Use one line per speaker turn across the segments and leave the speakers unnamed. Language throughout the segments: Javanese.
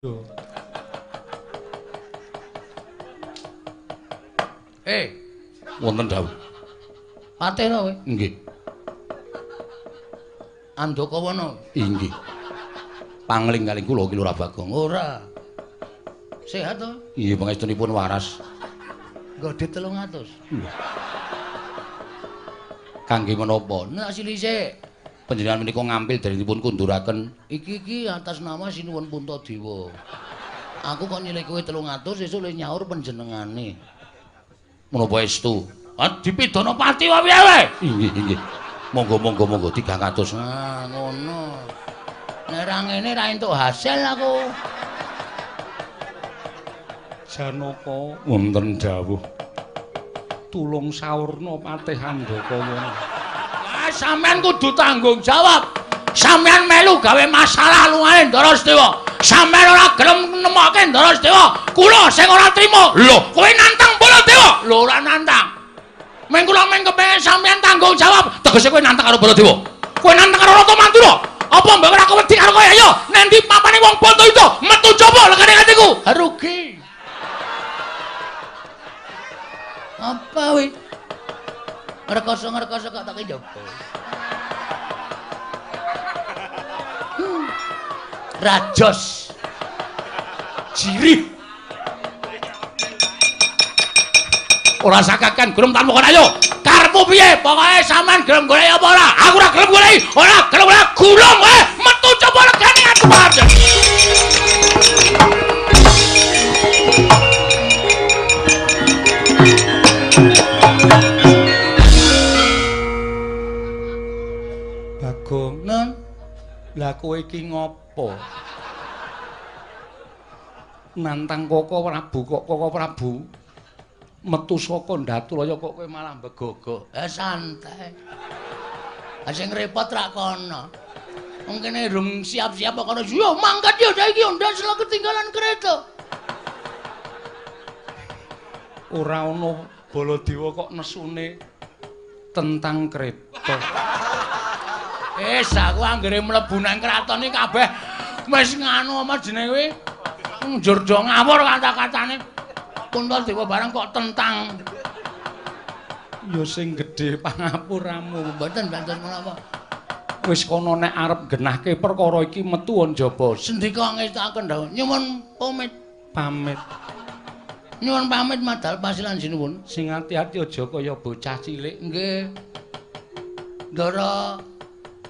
Yo.
Wonten dawuh.
Patih to kowe?
Nggih.
Andakawana.
Inggih. Pangling kalih kula Ki Lurah Bagong.
Ora. Sehat to?
Inggih pangestunipun waras.
Godhe 300.
Kangge menapa?
Nek silisik
Panjenengan menika ngambil darinipun kunduraken
iki atas nama Sinuwun Puntadewa. Aku kok nyilih kowe 300 sesuk le nyaur panjenengane.
menapa estu?
Dipidana pati wae wae.
Inggih. Monggo 300.
Nah, ngono. Nek ra ngene ra entuk hasil aku.
Janaka wonten dawuh. Tulung saurna patih Andakawana.
Sampeyan kudu tanggung jawab. Sampeyan melu gawe masalah lungahe Ndara Sedewa. Sampeyan ora gelem nemokke Ndara Sedewa. Kula sing ora trima. Lho, kowe nantang Baladewa. Lho ora nantang. Meng kula meng kepengin sampeyan tanggung jawab. Tegese kowe nantang karo Baladewa. Kowe nantang karo Rata Mantura. Apa mbok ora wedi karo kowe ayo? Nendi papane wong bondo itu metu coba legane atiku. Rugi. Apa kowe? Ngerkoso kok tak njaba. Rajos jirih ora sakakan gelem tanpa kon ayo karepmu piye pokoke sampean gelem golek apa ora aku ora gelem golek ora gelem golek gulung metu coba legane aku padha
Bagong,
non
lah kowe iki ngopo? Nantang Koko Prabu metu saka Ndaturaya kok kowe malah begogok.
santai sing repot ra kono wong kene rung siap-siap kok kono yo mangkat yo saiki ndak sela ketinggalan kereta
Ora ana Baladewa kok nesune tentang kereta.
Aku anggere mlebu nang kraton iki kabeh wis nganu apa jenenge kowe? Njur do ngawur kata-katane. Puntadewa barang kok tentang.
Ya sing gedhe pangapuramu.
Mboten menapa.
Wis kono nek arep genahke perkara iki metu njaba.
Sendika ngestaken dawuh. Nyuwun
Pamit.
Nyuwun pamit madal pasilan sinuwun.
Sing ati-ati aja kaya bocah cilik.
Nggih. Ndara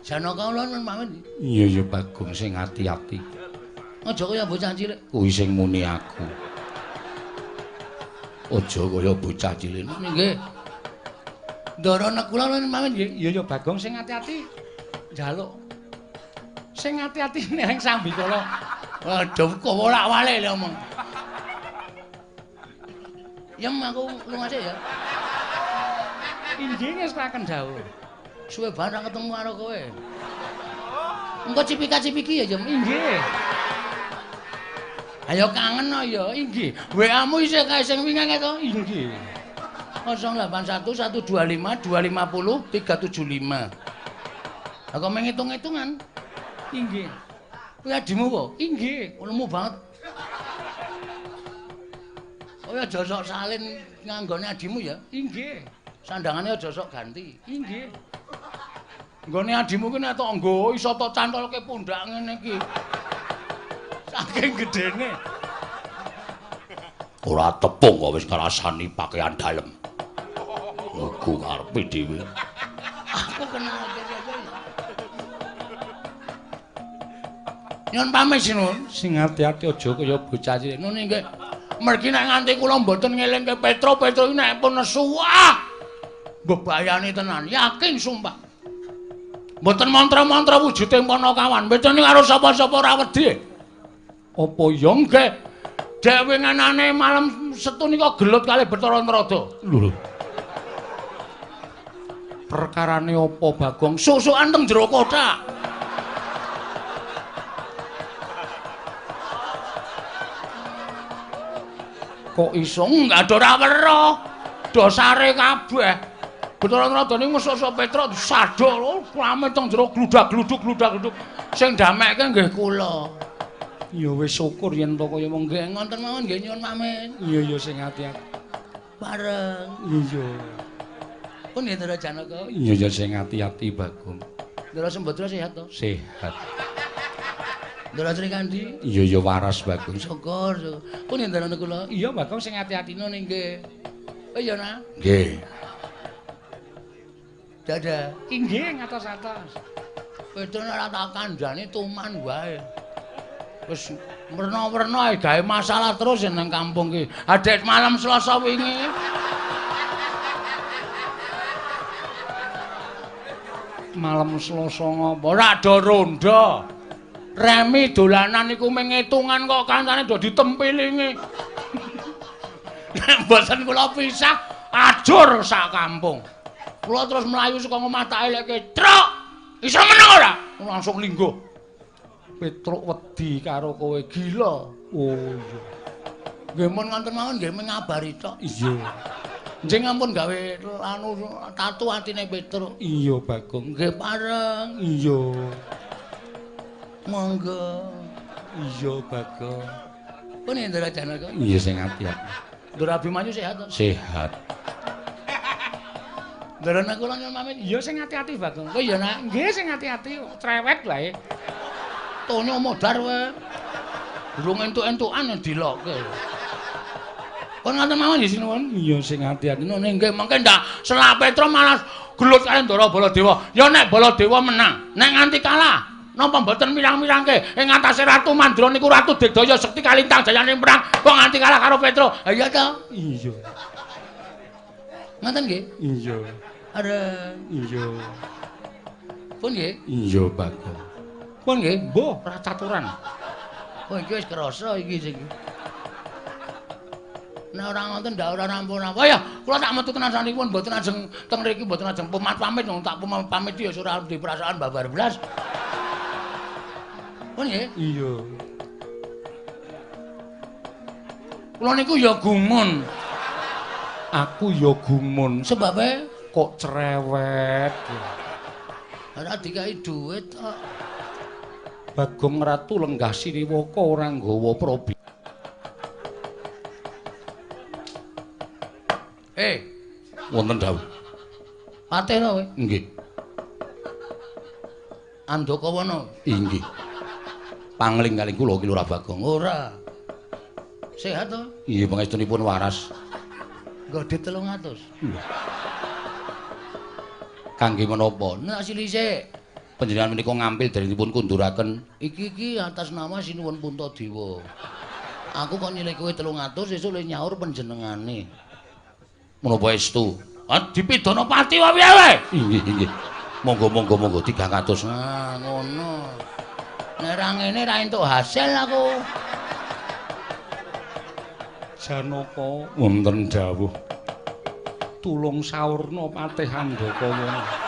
Janaka kula nyuwun pamit.
Iya ya Bagong sing ati-ati.
Aja kaya bocah cilik.
Kuwi sing muni aku.
Aja kaya bocah cilik.
Nggih. Ndara nek kula nyuwun pamit nggih.
Iya ya Bagong sing ati-ati. Njaluk. Sing ati-ati ning sambi kala.
Waduh kok wolak-walik lho omong. Yem aku lunga sik ya.
Inggih ngestaken dawuh.
Suwe barang ketemu karo kowe. Engko cipika-cipiki ya, Jem.
Inggih.
Ayo kangen ya, inggih. WA-mu isih kae sing wingi to?
Inggih.
081 125 250 375. Aku menghitung-hitungan.
Inggih.
Kuwi adimu po?
Inggih.
Lemu banget. Oh ya aja sok salin nganggone adimu ya.
Inggih.
Sandangane aja sok ganti.
Inggih.
Nggone adimu ki nek tok nggo iso tok cantolke pundak ngene iki. Saking gedene.
Ora tepung kok wis ngrasani pakaian dalem. Aku karepe dhewe.
Aku kenal aja. Nyun pamit sinun.
Sing ati-ati aja kaya bocah cilik.
Nun nggih. Mergi nek nganti kula mboten ngelingke Petro iki nek pun nesu bebayane tenan, yakin sumpah. Mboten mantra-mantra wujude Panakawan, mboten karo sapa-sapa ora wedi.
Apa ya
Nggih. Dek winganane malam setu nika gelut kalih Bathara Narada.
lho? Perkarane apa Bagong?
Susukan teng jero kotak. Kok iso enggak ada ora weruh. Dosare kabeh. Bathara Narada niku mesuk Petra disadok lho, rame teng jero gludak-gluduk. Sing damekke nggih kula.
Ya wis syukur yen to kaya mong
Nggih ngoten mawon nggih nyuwun pamit.
iya sing ati-ati.
Bareng.
Iya.
Pun nggih Ndara Janaka.
Iya sing ati-ati Bagong.
Ndara Sembadra sehat to?
Sehat.
Ndara Sri Kandi.
Iya waras Bagong.
Syukur. Pun nggih Ndara kula.
Iya Bagong sing ati-atine
Nggih. Oh iya nah.
Nggih.
Dadah.
Inggih ngatos-atos.
Pedro ora tak kandhani tuman wae. Wis werna-werna gawe masalah terus nang kampung ki. Adek malam Selasa wingi.
Malam Selasa ngopo? Ora do ronda. Remi dolanan iku mung ngitungan kok kancane do ditempilingi.
Nek mboten kula pisah ajur sak kampung. Kula terus mlayu saka omah tak eleke, "Truk, iso meneng ora?" Langsung lingguh.
Petruk wedi karo kowe gila. Oh iya.
Nggih mun ngoten mawon nggih ngabari tok.
Iya.
Njing ampun gawe anu tatu atine Petruk.
Iya Bagong.
Nggih pareng.
Iya.
Monggo.
Iya Bagong.
Pun Ndara Janaka.
Iya sing ati-ati.
Ndara Abimanyu sehat to?
Sehat.
Ndara kula nyuwun pamit.
Iya sing ati-ati Bagong.
Oh iya nak.
Nggih sing ati-ati cerewet wae.
Tonyo modar wae. Durung entuk-entukan dilokke. Pun ngoten mawon nggih sinuwun.
Iya sing ati-ati.
Nggih mengke ndak Selak Petra malah gelut kali Ndara Baladewa. Ya nek Baladewa menang, nek nganti kalah napa mboten mirang-mirangke ing atase Ratu Mandra niku Ratu Digdaya Sekti kalintang jayane perang kok nganti kalah karo Petra. Ha iya to?
Iya.
Ngoten nggih?
Iya.
Areng.
Iya.
Pun nggih?
Iya Bagong.
Pun nggih?
Mbah ora caturan.
Oh iki wis krasa iki sing. Nek ora ngoten ndak ora rampun-rampun. Ya, kula tak metu tenan sanipun mboten ajeng teng mriki mboten ajeng pamit wong tak pamit ya ora di perasaan babar blas. Pun nggih?
Iya.
Kula niku ya gumun.
Aku ya gumun.
Sebabe
Kok cerewet.
ora dikai dhuwit kok.
Bagong Ratu lenggah Siniwaka ora nggawa probi.
Wonten dawuh.
Patih to kowe?
Nggih.
Andakawana.
Inggih. Pangling kalih kula ki Lurah Bagong.
Ora. Sehat to?
Inggih pangestunipun waras.
Godhe 300.
Kangge menapa?
Nek silisik
Panjenengan menika ngampil darenipun kunduraken
iki atas nama Sinuwun Puntadewa. Aku kok nyilih kowe 300 sesuk le nyaur panjenengane.
menapa estu?
Dipidana pati wae wae.
Inggih, inggih. Monggo 300.
Nah, ngono. Nek ra ngene ra entuk hasil aku.
Janaka wonten dawuh. Tulung saurna patih Andakawana.